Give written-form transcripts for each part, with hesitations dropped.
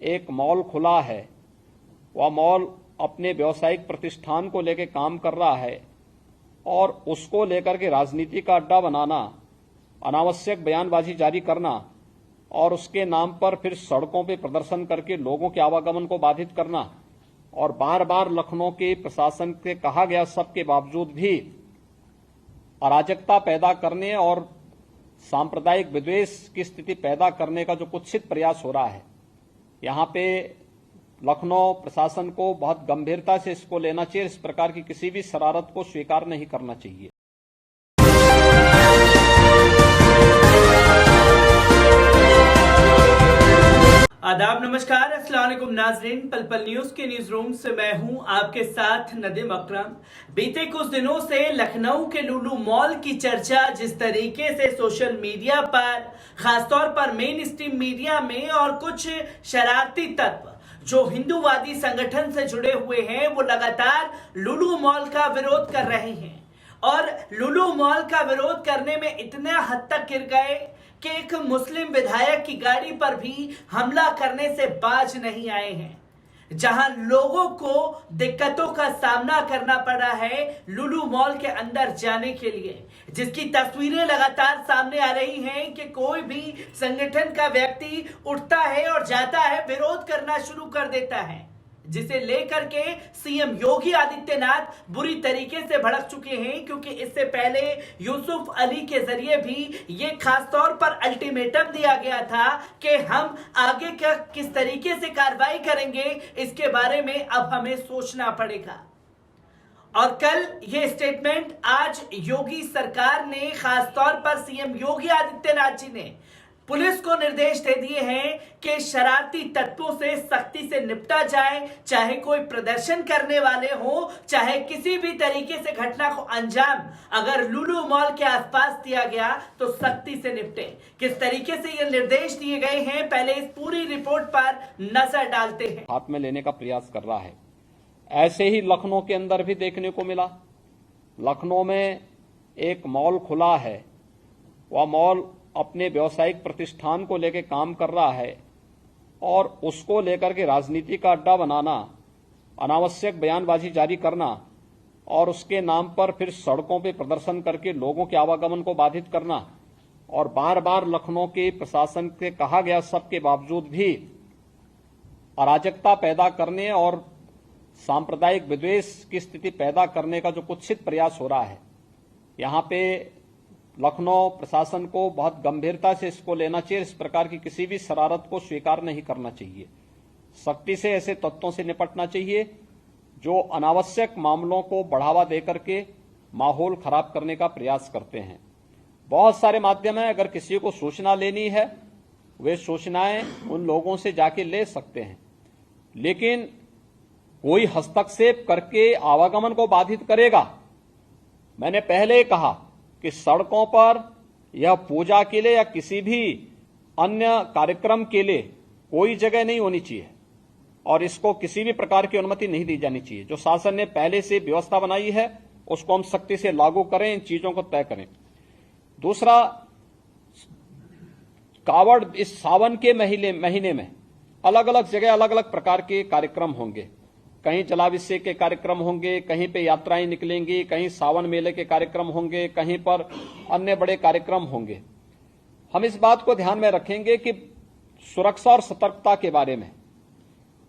एक मॉल खुला है, वह मॉल अपने व्यावसायिक प्रतिष्ठान को लेकर काम कर रहा है और उसको लेकर के राजनीति का अड्डा बनाना, अनावश्यक बयानबाजी जारी करना और उसके नाम पर फिर सड़कों पर प्रदर्शन करके लोगों के आवागमन को बाधित करना और बार बार लखनऊ के प्रशासन से कहा गया सबके बावजूद भी अराजकता पैदा करने और सांप्रदायिक विद्वेष की स्थिति पैदा करने का जो कुत्सित प्रयास हो रहा है, यहां पे लखनऊ प्रशासन को बहुत गंभीरता से इसको लेना चाहिए। इस प्रकार की किसी भी शरारत को स्वीकार नहीं करना चाहिए। आदाब, नमस्कार, अस्सलाम वालेकुम नाज़रीन। पल पल न्यूज के न्यूज रूम से मैं हूं आपके साथ नदीम अकरम। बीते कुछ दिनों से लखनऊ के लुलु मॉल की चर्चा जिस तरीके से सोशल मीडिया पर, खासतौर पर मेन स्ट्रीम मीडिया में और कुछ शरारती तत्व जो हिंदूवादी संगठन से जुड़े हुए हैं, वो लगातार लुलु मॉल का विरोध कर रहे हैं और लुलु मॉल का विरोध करने में इतना हद तक गिर गए कि एक मुस्लिम विधायक की गाड़ी पर भी हमला करने से बाज नहीं आए हैं, जहां लोगों को दिक्कतों का सामना करना पड़ा है लुलु मॉल के अंदर जाने के लिए, जिसकी तस्वीरें लगातार सामने आ रही हैं कि कोई भी संगठन का व्यक्ति उठता है और जाता है, विरोध करना शुरू कर देता है, जिसे लेकर के सीएम योगी आदित्यनाथ बुरी तरीके से भड़क चुके हैं। क्योंकि इससे पहले यूसुफ अली के जरिए भी ये खास तौर पर अल्टीमेटम दिया गया था कि हम आगे क्या किस तरीके से कार्रवाई करेंगे, इसके बारे में अब हमें सोचना पड़ेगा। और कल ये स्टेटमेंट आज योगी सरकार ने, खास तौर पर सीएम योगी आदित्यनाथ जी ने पुलिस को निर्देश दे दिए हैं कि शरारती तत्वों से सख्ती से निपटा जाए, चाहे कोई प्रदर्शन करने वाले हो, चाहे किसी भी तरीके से घटना को अंजाम अगर लुलु मॉल के आसपास दिया गया तो सख्ती से निपटे। किस तरीके से ये निर्देश दिए गए हैं, पहले इस पूरी रिपोर्ट पर नजर डालते हैं। हाथ में लेने का प्रयास कर रहा है। ऐसे ही लखनऊ के अंदर भी देखने को मिला। लखनऊ में एक मॉल खुला है, वह मॉल अपने व्यावसायिक प्रतिष्ठान को लेकर काम कर रहा है और उसको लेकर के राजनीति का अड्डा बनाना, अनावश्यक बयानबाजी जारी करना और उसके नाम पर फिर सड़कों पर प्रदर्शन करके लोगों के आवागमन को बाधित करना और बार बार लखनऊ के प्रशासन से कहा गया सबके बावजूद भी अराजकता पैदा करने और सांप्रदायिक विद्वेष की स्थिति पैदा करने का जो कुत्सित प्रयास हो रहा है, यहां पे लखनऊ प्रशासन को बहुत गंभीरता से इसको लेना चाहिए। इस प्रकार की किसी भी शरारत को स्वीकार नहीं करना चाहिए। सख्ती से ऐसे तत्वों से निपटना चाहिए जो अनावश्यक मामलों को बढ़ावा देकर के माहौल खराब करने का प्रयास करते हैं। बहुत सारे माध्यम हैं, अगर किसी को सूचना लेनी है वे सूचनाएं उन लोगों से जाके ले सकते हैं, लेकिन कोई हस्तक्षेप करके आवागमन को बाधित करेगा। मैंने पहले कहा कि सड़कों पर या पूजा के लिए या किसी भी अन्य कार्यक्रम के लिए कोई जगह नहीं होनी चाहिए और इसको किसी भी प्रकार की अनुमति नहीं दी जानी चाहिए। जो शासन ने पहले से व्यवस्था बनाई है उसको हम सख्ती से लागू करें, इन चीजों को तय करें। दूसरा, कावड़ इस सावन के महीने में अलग अलग जगह अलग अलग प्रकार के कार्यक्रम होंगे। कहीं जलाभिषेक के कार्यक्रम होंगे, कहीं पे यात्राएं निकलेंगी, कहीं सावन मेले के कार्यक्रम होंगे, कहीं पर अन्य बड़े कार्यक्रम होंगे। हम इस बात को ध्यान में रखेंगे कि सुरक्षा और सतर्कता के बारे में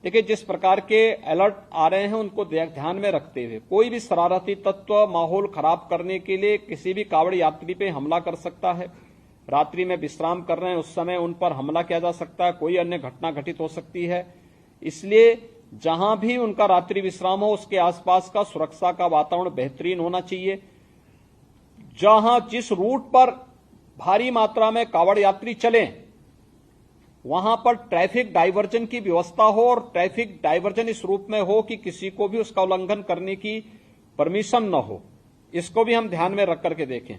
देखिए, जिस प्रकार के अलर्ट आ रहे हैं उनको ध्यान में रखते हुए कोई भी शरारती तत्व माहौल खराब करने के लिए किसी भी कावड़ यात्री पे हमला कर सकता है। रात्रि में विश्राम कर रहे हैं उस समय उन पर हमला किया जा सकता है, कोई अन्य घटना घटित हो सकती है। इसलिए जहां भी उनका रात्रि विश्राम हो उसके आसपास का सुरक्षा का वातावरण बेहतरीन होना चाहिए। जहां जिस रूट पर भारी मात्रा में कावड़ यात्री चलें वहां पर ट्रैफिक डायवर्जन की व्यवस्था हो और ट्रैफिक डायवर्जन इस रूप में हो कि किसी को भी उसका उल्लंघन करने की परमिशन न हो। इसको भी हम ध्यान में रख करके देखें।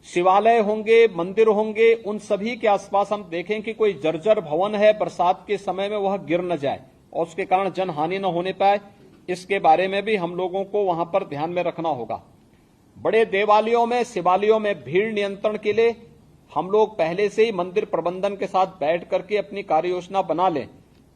शिवालय होंगे, मंदिर होंगे, उन सभी के आसपास हम देखें कि कोई जर्जर भवन है, बरसात के समय में वह गिर न जाए और उसके कारण जनहानि न होने पाए, इसके बारे में भी हम लोगों को वहां पर ध्यान में रखना होगा। बड़े देवालयों में, शिवालयों में भीड़ नियंत्रण के लिए हम लोग पहले से ही मंदिर प्रबंधन के साथ बैठ करके अपनी कार्य योजना बना लें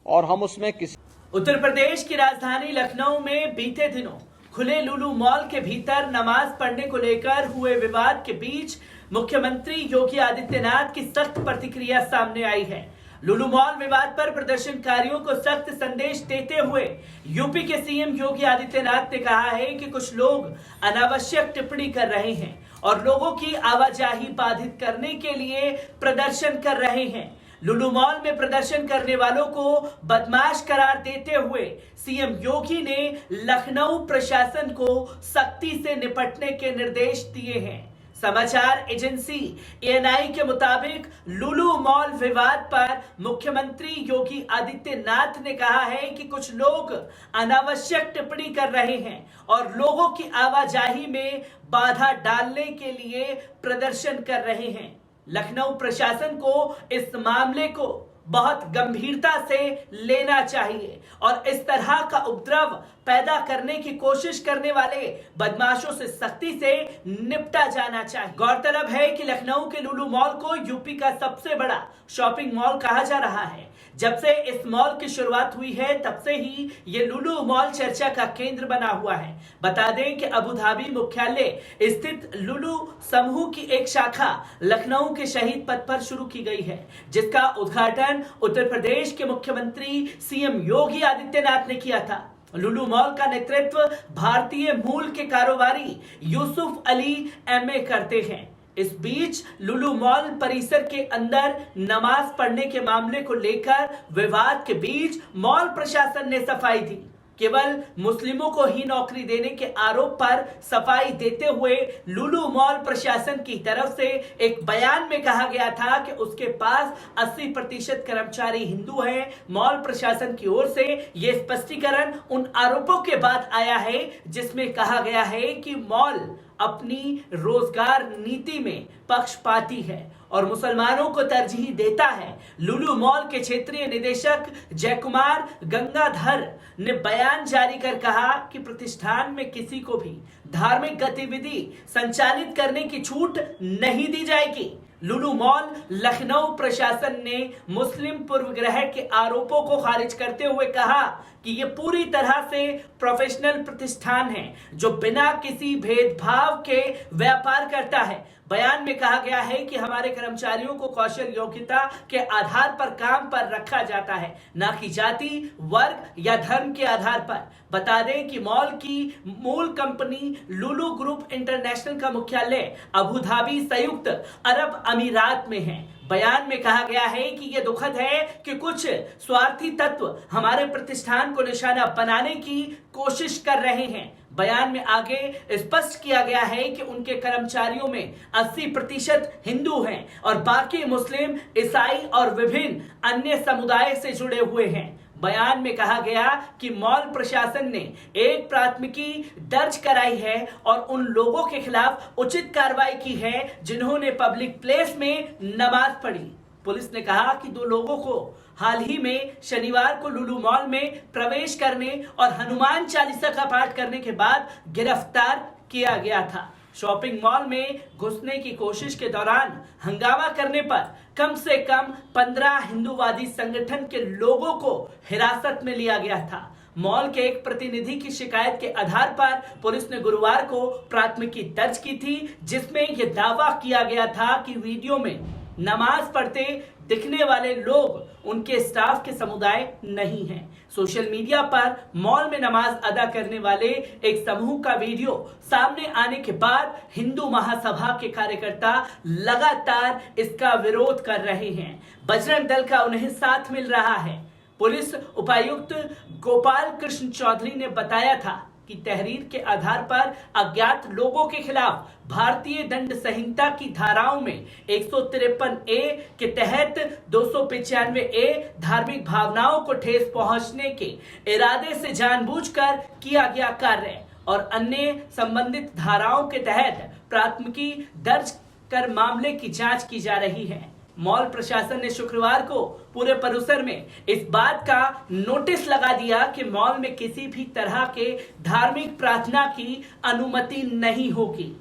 और हम उसमें किसी उत्तर प्रदेश की राजधानी लखनऊ में बीते दिनों खुले लुलु मॉल के भीतर नमाज पढ़ने को लेकर हुए विवाद के बीच मुख्यमंत्री योगी आदित्यनाथ की सख्त प्रतिक्रिया सामने आई है। लुलु मॉल विवाद पर प्रदर्शनकारियों को सख्त संदेश देते हुए यूपी के सीएम योगी आदित्यनाथ ने कहा है कि कुछ लोग अनावश्यक टिप्पणी कर रहे हैं और लोगों की आवाजाही बाधित करने के लिए प्रदर्शन कर रहे हैं। लुलु मॉल में प्रदर्शन करने वालों को बदमाश करार देते हुए सीएम योगी ने लखनऊ प्रशासन को सख्ती से निपटने के निर्देश दिए हैं। समाचार एजेंसी एएनआई के मुताबिक लुलु मॉल विवाद पर मुख्यमंत्री योगी आदित्यनाथ ने कहा है कि कुछ लोग अनावश्यक टिप्पणी कर रहे हैं और लोगों की आवाजाही में बाधा डालने के लिए प्रदर्शन कर रहे हैं। लखनऊ प्रशासन को इस मामले को बहुत गंभीरता से लेना चाहिए और इस तरह का उपद्रव पैदा करने की कोशिश करने वाले बदमाशों से सख्ती से निपटा जाना चाहिए। गौरतलब है कि लखनऊ के लुलु मॉल को यूपी का सबसे बड़ा शॉपिंग मॉल कहा जा रहा है। जब से इस मॉल की शुरुआत हुई है तब से ही ये लुलु मॉल चर्चा का केंद्र बना हुआ है। बता दें कि अबू धाबी मुख्यालय स्थित लुलु समूह की एक शाखा लखनऊ के शहीद पथ पर शुरू की गई है, जिसका उद्घाटन उत्तर प्रदेश के मुख्यमंत्री सीएम योगी आदित्यनाथ ने किया था। लुलु मॉल का नेतृत्व भारतीय मूल के कारोबारी यूसुफ अली एमए करते हैं। इस बीच लुलु मॉल परिसर के अंदर नमाज पढ़ने के मामले को लेकर विवाद के बीच मॉल प्रशासन ने सफाई दी। केवल मुस्लिमों को ही नौकरी देने के आरोप पर सफाई देते हुए लुलु मॉल प्रशासन की तरफ से एक बयान में कहा गया था कि उसके पास 80% कर्मचारी हिंदू हैं। मॉल प्रशासन की ओर से यह स्पष्टीकरण उन आरोपों के बाद आया है जिसमें कहा गया है कि मॉल अपनी रोजगार नीति में पक्षपाती है और मुसलमानों को तरजीह देता है। लुलु मॉल के क्षेत्रीय निदेशक जयकुमार गंगाधर ने बयान जारी कर कहा कि प्रतिष्ठान में किसी को भी धार्मिक गतिविधि संचालित करने की छूट नहीं दी जाएगी। लुलु मॉल लखनऊ प्रशासन ने मुस्लिम पूर्वग्रह के आरोपों को खारिज करते हुए कहा कि यह पूरी तरह से प्रोफेशनल प्रतिष्ठान है जो बिना किसी भेदभाव के व्यापार करता है। बयान में कहा गया है कि हमारे कर्मचारियों को कौशल योग्यता के आधार पर काम पर रखा जाता है, न कि जाति, वर्ग या धर्म के आधार पर। बता दें कि मॉल की मूल कंपनी लुलु ग्रुप इंटरनेशनल का मुख्यालय अबू धाबी संयुक्त अरब अमीरात में है। बयान में कहा गया है कि यह दुखद है कि कुछ स्वार्थी तत्व हमारे प्रतिष्ठान को निशाना बनाने की कोशिश कर रहे हैं। बयान में आगे स्पष्ट किया गया है कि उनके कर्मचारियों में 80% हिंदू हैं और बाकी मुस्लिम, ईसाई और विभिन्न अन्य समुदाय से जुड़े हुए हैं। बयान में कहा गया कि मॉल प्रशासन ने एक प्राथमिकी दर्ज कराई है और उन लोगों के खिलाफ उचित कार्रवाई की है जिन्होंने पब्लिक प्लेस में नमाज पढ़ी। पुलिस ने कहा कि 2 लोगों को हाल ही में शनिवार को लुलु मॉल में प्रवेश करने और हनुमान चालीसा का पाठ करने के बाद गिरफ्तार किया गया था। शॉपिंग मॉल में घुसने की कोशिश के दौरान हंगामा करने पर कम से कम 15 हिंदूवादी संगठन के लोगों को हिरासत में लिया गया था। मॉल के एक प्रतिनिधि की शिकायत के आधार पर पुलिस ने गुरुवार को प्राथमिकी दर्ज की थी, जिसमें यह दावा किया गया था कि वीडियो में नमाज पढ़ते दिखने वाले लोग उनके स्टाफ के समुदाय नहीं हैं। सोशल मीडिया पर मॉल में नमाज अदा करने वाले एक समूह का वीडियो सामने आने के बाद हिंदू महासभा के कार्यकर्ता लगातार इसका विरोध कर रहे हैं। बजरंग दल का उन्हें साथ मिल रहा है। पुलिस उपायुक्त गोपाल कृष्ण चौधरी ने बताया था कि तहरीर के आधार पर अज्ञात लोगों के खिलाफ भारतीय दंड संहिता की धाराओं में 153A के तहत 295A धार्मिक भावनाओं को ठेस पहुंचने के इरादे से जानबूझकर किया गया कार्य और अन्य संबंधित धाराओं के तहत प्राथमिकी दर्ज कर मामले की जांच की जा रही है। मॉल प्रशासन ने शुक्रवार को पूरे परिसर में इस बात का नोटिस लगा दिया कि मॉल में किसी भी तरह के धार्मिक प्रार्थना की अनुमति नहीं होगी।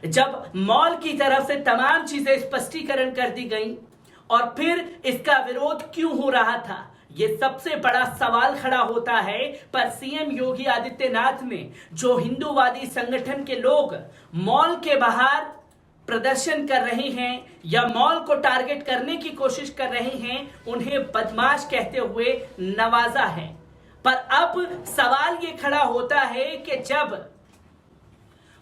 जब मॉल की तरफ से तमाम चीजें स्पष्टीकरण कर दी गई और फिर इसका विरोध क्यों हो रहा था, ये सबसे बड़ा सवाल खड़ा होता है। पर सीएम योगी आदित्यनाथ ने जो हिंदूवादी संगठन के लोग मॉल के बाहर प्रदर्शन कर रहे हैं या मॉल को टारगेट करने की कोशिश कर रहे हैं, उन्हें बदमाश कहते हुए नवाजा है। पर अब सवाल ये खड़ा होता है कि जब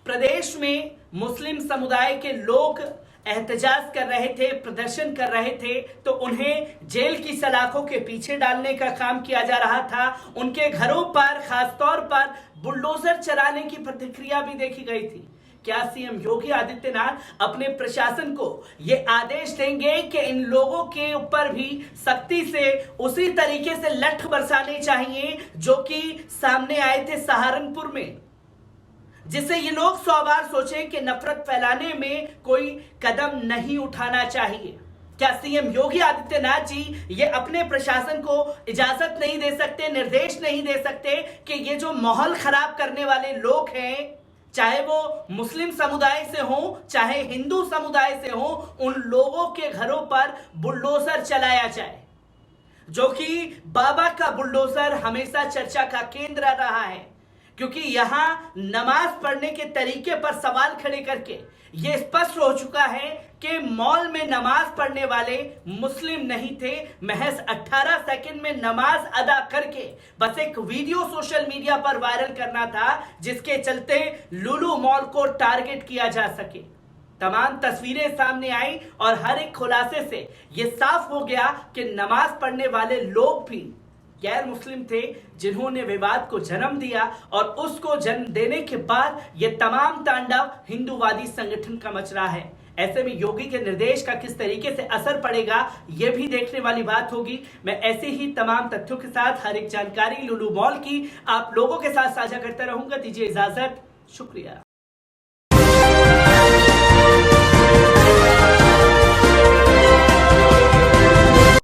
प्रदेश में मुस्लिम समुदाय के लोग एहतजाज कर रहे थे, प्रदर्शन कर रहे थे, तो उन्हें जेल की सलाखों के पीछे डालने का काम किया जा रहा था। उनके घरों पर खासतौर पर बुलडोजर चलाने की प्रतिक्रिया भी देखी गई थी। क्या सीएम योगी आदित्यनाथ अपने प्रशासन को ये आदेश देंगे कि इन लोगों के ऊपर भी सख्ती से उसी तरीके से लठ बरसाने चाहिए जो कि सामने आए थे सहारनपुर में, जिससे ये लोग 100 बार सोचें कि नफरत फैलाने में कोई कदम नहीं उठाना चाहिए? क्या सीएम योगी आदित्यनाथ जी ये अपने प्रशासन को इजाजत नहीं दे सकते, निर्देश नहीं दे सकते कि ये जो माहौल खराब करने वाले लोग हैं, चाहे वो मुस्लिम समुदाय से हो चाहे हिंदू समुदाय से हो, उन लोगों के घरों पर बुलडोजर चलाया जाए? जो कि बाबा का बुलडोजर हमेशा चर्चा का केंद्र रहा है, क्योंकि यहां नमाज पढ़ने के तरीके पर सवाल खड़े करके यह स्पष्ट हो चुका है कि मॉल में नमाज पढ़ने वाले मुस्लिम नहीं थे। महज 18 सेकंड में नमाज अदा करके बस एक वीडियो सोशल मीडिया पर वायरल करना था, जिसके चलते लुलु मॉल को टारगेट किया जा सके। तमाम तस्वीरें सामने आई और हर एक खुलासे से यह साफ हो गया कि नमाज पढ़ने वाले लोग भी गैर मुस्लिम थे, जिन्होंने विवाद को जन्म दिया और उसको जन्म देने के बाद यह तमाम तांडव हिंदूवादी संगठन का मच रहा है। ऐसे में योगी के निर्देश का किस तरीके से असर पड़ेगा, यह भी देखने वाली बात होगी। मैं ऐसे ही तमाम तथ्यों के साथ हर एक जानकारी लुलु मॉल की आप लोगों के साथ साझा करता रहूंगा। दीजिए इजाजत, शुक्रिया।